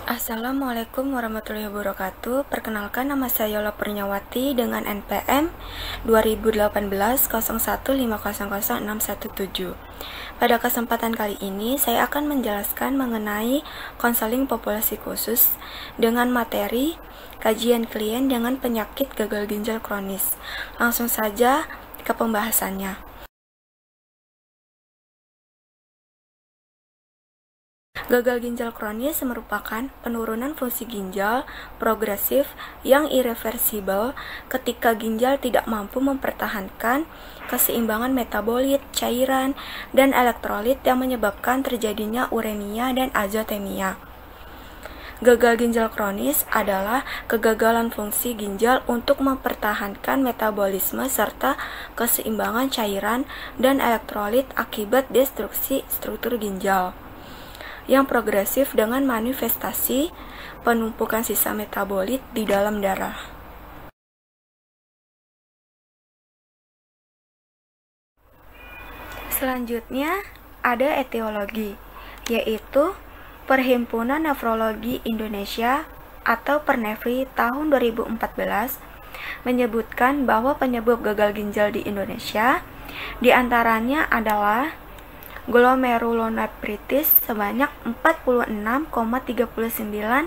Assalamualaikum warahmatullahi wabarakatuh. Perkenalkan, nama saya Yola Pernyawati dengan NPM 201801500617. Pada kesempatan kali ini, saya akan menjelaskan mengenai konseling populasi khusus dengan materi kajian klien dengan penyakit gagal ginjal kronis. Langsung saja ke pembahasannya. Gagal ginjal kronis merupakan penurunan fungsi ginjal progresif yang irreversibel ketika ginjal tidak mampu mempertahankan keseimbangan metabolit, cairan, dan elektrolit yang menyebabkan terjadinya uremia dan azotemia. Gagal ginjal kronis adalah kegagalan fungsi ginjal untuk mempertahankan metabolisme serta keseimbangan cairan dan elektrolit akibat destruksi struktur ginjal yang progresif dengan manifestasi penumpukan sisa metabolit di dalam darah. Selanjutnya ada etiologi, yaitu Perhimpunan Nefrologi Indonesia atau Pernefri tahun 2014 menyebutkan bahwa penyebab gagal ginjal di Indonesia diantaranya adalah glomerulonefritis sebanyak 46,39%,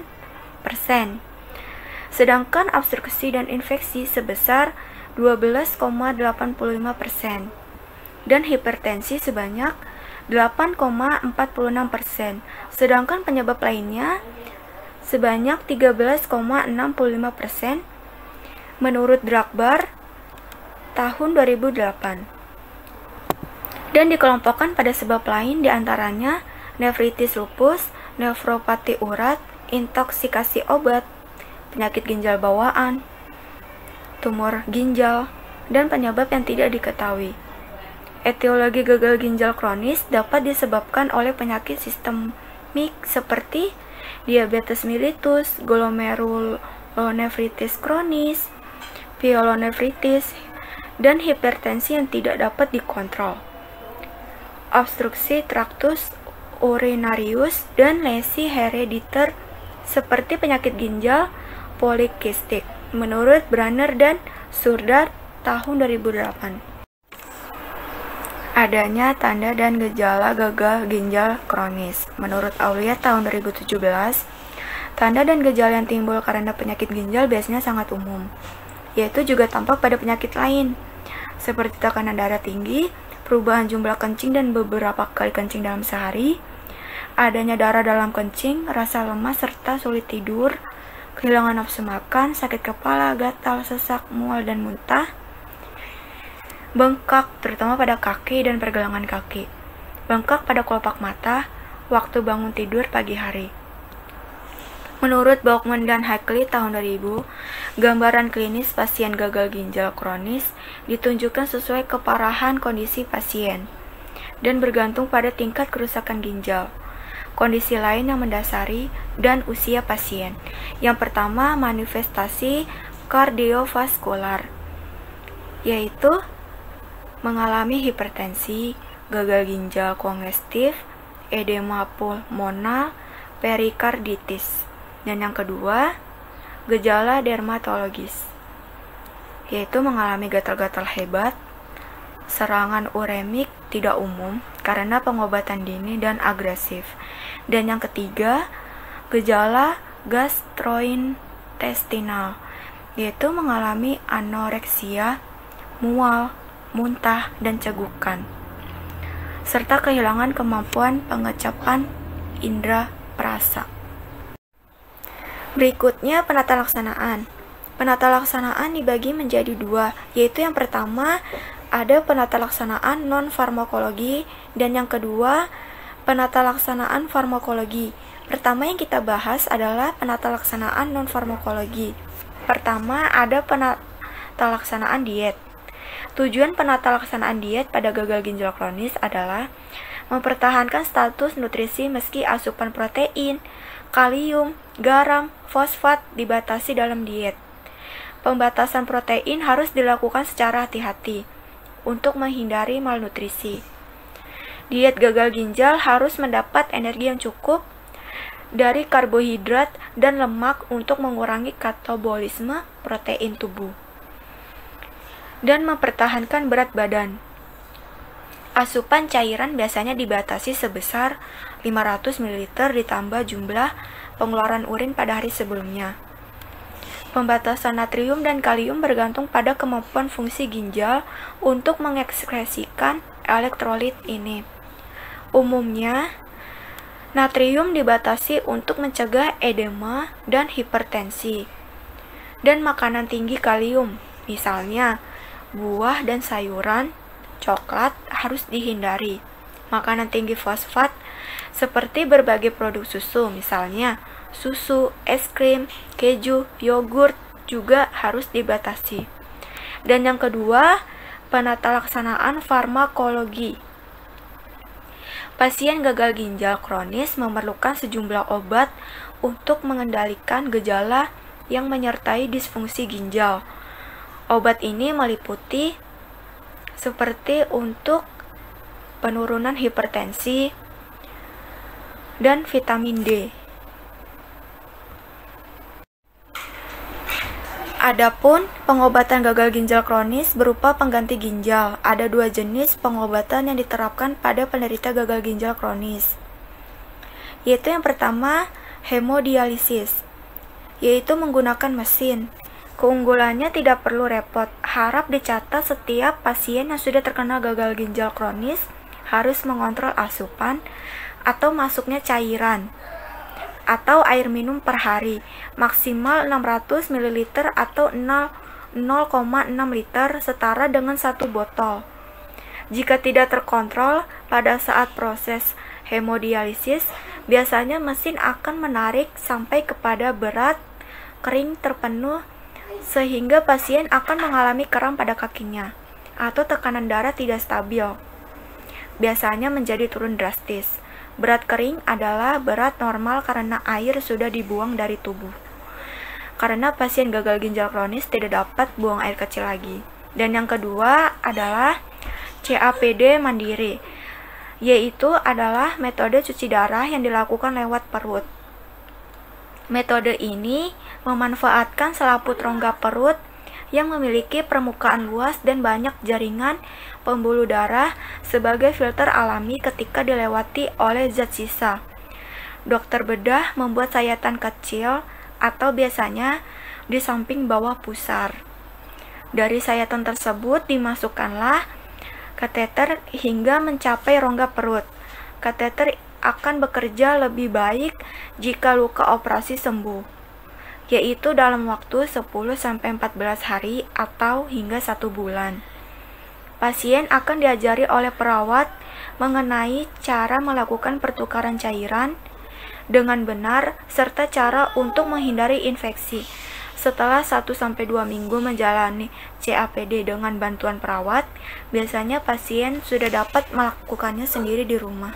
sedangkan obstruksi dan infeksi sebesar 12,85%, dan hipertensi sebanyak 8,46%, sedangkan penyebab lainnya sebanyak 13,65% menurut Drakbar tahun 2008. Dan dikelompokkan pada sebab lain diantaranya nefritis lupus, nefropati urat, intoksikasi obat, penyakit ginjal bawaan, tumor ginjal, dan penyebab yang tidak diketahui. Etiologi gagal ginjal kronis dapat disebabkan oleh penyakit sistemik seperti diabetes mellitus, glomerulonefritis kronis, pyelonefritis, dan hipertensi yang tidak dapat dikontrol, obstruksi traktus urinarius, dan lesi herediter seperti penyakit ginjal polikistik menurut Branner dan Surdar tahun 2008. Adanya tanda dan gejala gagal ginjal kronis. Menurut Aulia tahun 2017, tanda dan gejala yang timbul karena penyakit ginjal biasanya sangat umum, yaitu juga tampak pada penyakit lain seperti tekanan darah tinggi, perubahan jumlah kencing dan beberapa kali kencing dalam sehari, adanya darah dalam kencing, rasa lemas serta sulit tidur, kehilangan nafsu makan, sakit kepala, gatal, sesak, mual, dan muntah, bengkak terutama pada kaki dan pergelangan kaki, bengkak pada kelopak mata, waktu bangun tidur pagi hari. Menurut Baughman dan Hackley tahun 2000, gambaran klinis pasien gagal ginjal kronis ditunjukkan sesuai keparahan kondisi pasien dan bergantung pada tingkat kerusakan ginjal, kondisi lain yang mendasari, dan usia pasien. Yang pertama, manifestasi kardiovaskular, yaitu mengalami hipertensi, gagal ginjal kongestif, edema pulmonal, perikarditis. Dan yang kedua, gejala dermatologis, yaitu mengalami gatal-gatal hebat, serangan uremik tidak umum karena pengobatan dini dan agresif. Dan yang ketiga, gejala gastrointestinal, yaitu mengalami anoreksia, mual, muntah, dan cegukan, serta kehilangan kemampuan pengecapan indera perasa. Berikutnya penata laksanaan. Penata laksanaan dibagi menjadi dua, yaitu yang pertama ada penata laksanaan non-farmakologi dan yang kedua penata laksanaan farmakologi. Pertama yang kita bahas adalah penata laksanaan non-farmakologi. Pertama ada penata laksanaan diet. Tujuan penata laksanaan diet pada gagal ginjal kronis adalah mempertahankan status nutrisi meski asupan protein, kalium, garam, fosfat dibatasi dalam diet. Pembatasan protein harus dilakukan secara hati-hati untuk menghindari malnutrisi. Diet gagal ginjal harus mendapat energi yang cukup dari karbohidrat dan lemak untuk mengurangi katabolisme protein tubuh dan mempertahankan berat badan. Asupan cairan biasanya dibatasi sebesar 500 ml ditambah jumlah pengeluaran urin pada hari sebelumnya. Pembatasan natrium dan kalium bergantung pada kemampuan fungsi ginjal untuk mengekskresikan elektrolit ini. Umumnya, natrium dibatasi untuk mencegah edema dan hipertensi. Dan makanan tinggi kalium, misalnya buah dan sayuran, coklat harus dihindari. Makanan tinggi fosfat seperti berbagai produk susu, misalnya susu, es krim, keju, yogurt juga harus dibatasi. Dan yang kedua, penata laksanaan farmakologi. Pasien gagal ginjal kronis memerlukan sejumlah obat untuk mengendalikan gejala yang menyertai disfungsi ginjal. Obat ini meliputi seperti untuk penurunan hipertensi dan vitamin D. Adapun pengobatan gagal ginjal kronis berupa pengganti ginjal. Ada dua jenis pengobatan yang diterapkan pada penderita gagal ginjal kronis, yaitu yang pertama hemodialisis, yaitu menggunakan mesin. Keunggulannya tidak perlu repot. Harap dicatat setiap pasien yang sudah terkena gagal ginjal kronis harus mengontrol asupan atau masuknya cairan atau air minum per hari, maksimal 600 ml atau 0,6 liter setara dengan 1 botol. Jika tidak terkontrol pada saat proses hemodialisis, biasanya mesin akan menarik sampai kepada berat kering terpenuh sehingga pasien akan mengalami kram pada kakinya atau tekanan darah tidak stabil. Biasanya menjadi turun drastis. Berat kering adalah berat normal karena air sudah dibuang dari tubuh. Karena pasien gagal ginjal kronis tidak dapat buang air kecil lagi. Dan yang kedua adalah CAPD mandiri, yaitu adalah metode cuci darah yang dilakukan lewat perut. Metode ini memanfaatkan selaput rongga perut yang memiliki permukaan luas dan banyak jaringan pembuluh darah sebagai filter alami ketika dilewati oleh zat sisa. Dokter bedah membuat sayatan kecil atau biasanya di samping bawah pusar. Dari sayatan tersebut dimasukkanlah kateter hingga mencapai rongga perut. Kateter akan bekerja lebih baik jika luka operasi sembuh, yaitu dalam waktu 10-14 hari atau hingga 1 bulan. Pasien akan diajari oleh perawat mengenai cara melakukan pertukaran cairan dengan benar serta cara untuk menghindari infeksi. Setelah 1-2 minggu menjalani CAPD dengan bantuan perawat, biasanya pasien sudah dapat melakukannya sendiri di rumah.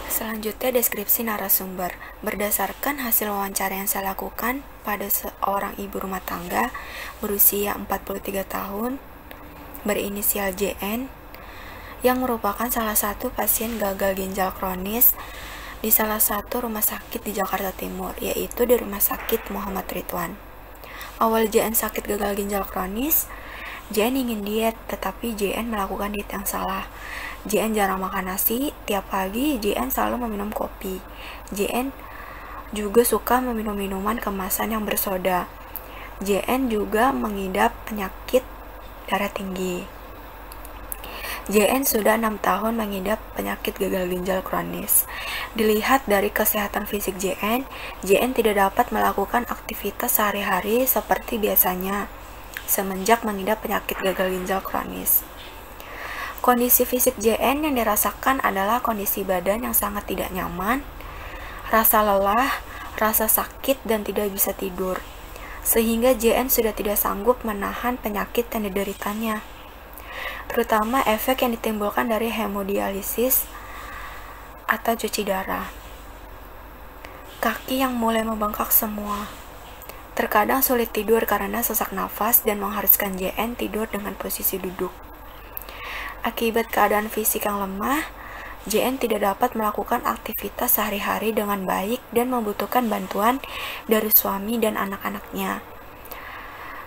Selanjutnya deskripsi narasumber. Berdasarkan hasil wawancara yang saya lakukan pada seorang ibu rumah tangga berusia 43 tahun berinisial JN yang merupakan salah satu pasien gagal ginjal kronis di salah satu rumah sakit di Jakarta Timur, yaitu di Rumah Sakit Muhammad Ridwan. Awal JN sakit gagal ginjal kronis, JN ingin diet, tetapi JN melakukan diet yang salah. JN jarang makan nasi, tiap pagi JN selalu meminum kopi. JN juga suka meminum minuman kemasan yang bersoda. JN juga mengidap penyakit darah tinggi. JN sudah 6 tahun mengidap penyakit gagal ginjal kronis. Dilihat dari kesehatan fisik JN tidak dapat melakukan aktivitas sehari-hari seperti biasanya semenjak mengidap penyakit gagal ginjal kronis. Kondisi fisik JN yang dirasakan adalah kondisi badan yang sangat tidak nyaman, rasa lelah, rasa sakit, dan tidak bisa tidur, sehingga JN sudah tidak sanggup menahan penyakit yang dideritanya, terutama efek yang ditimbulkan dari hemodialisis atau cuci darah. Kaki yang mulai membengkak semua. Terkadang sulit tidur karena sesak nafas dan mengharuskan JN tidur dengan posisi duduk. Akibat keadaan fisik yang lemah, JN tidak dapat melakukan aktivitas sehari-hari dengan baik dan membutuhkan bantuan dari suami dan anak-anaknya.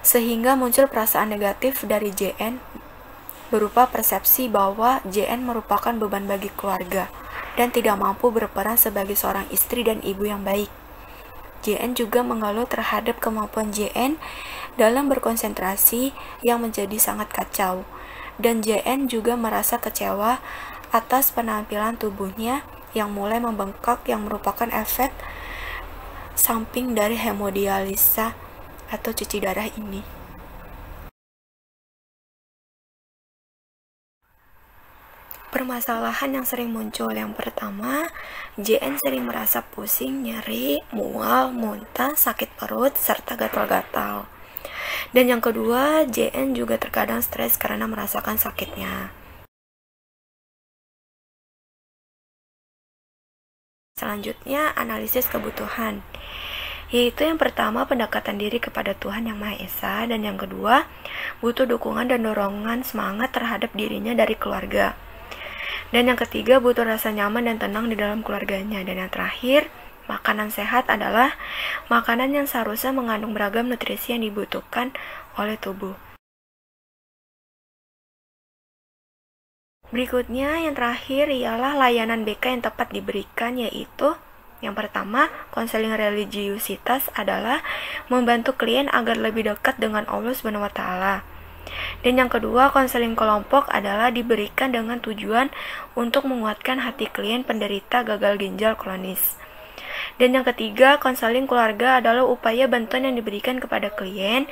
Sehingga muncul perasaan negatif dari JN berupa persepsi bahwa JN merupakan beban bagi keluarga dan tidak mampu berperan sebagai seorang istri dan ibu yang baik. JN juga mengeluh terhadap kemampuan JN dalam berkonsentrasi yang menjadi sangat kacau, dan JN juga merasa kecewa atas penampilan tubuhnya yang mulai membengkak yang merupakan efek samping dari hemodialisa atau cuci darah ini. Permasalahan yang sering muncul yang pertama, JN sering merasa pusing, nyeri, mual, muntah, sakit perut, serta gatal-gatal. Dan yang kedua, JN juga terkadang stres karena merasakan sakitnya. Selanjutnya, analisis kebutuhan, yaitu yang pertama pendekatan diri kepada Tuhan Yang Maha Esa, dan yang kedua butuh dukungan dan dorongan semangat terhadap dirinya dari keluarga, dan yang ketiga butuh rasa nyaman dan tenang di dalam keluarganya, dan yang terakhir makanan sehat adalah makanan yang seharusnya mengandung beragam nutrisi yang dibutuhkan oleh tubuh. Berikutnya, yang terakhir ialah layanan BK yang tepat diberikan, yaitu yang pertama, konseling religiusitas adalah membantu klien agar lebih dekat dengan Allah SWT. Dan yang kedua, konseling kelompok adalah diberikan dengan tujuan untuk menguatkan hati klien penderita gagal ginjal kronis. Dan yang ketiga, konseling keluarga adalah upaya bantuan yang diberikan kepada klien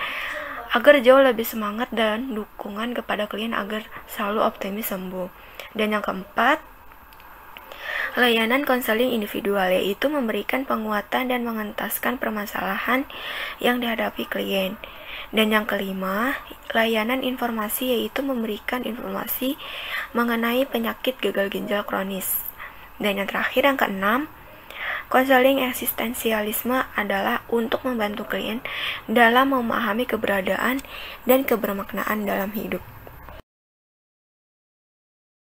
agar jauh lebih semangat dan dukungan kepada klien agar selalu optimis sembuh. Dan yang keempat, layanan konseling individual, yaitu memberikan penguatan dan mengentaskan permasalahan yang dihadapi klien. Dan yang kelima, layanan informasi, yaitu memberikan informasi mengenai penyakit gagal ginjal kronis. Dan yang terakhir, yang keenam, konseling eksistensialisme adalah untuk membantu klien dalam memahami keberadaan dan kebermaknaan dalam hidup.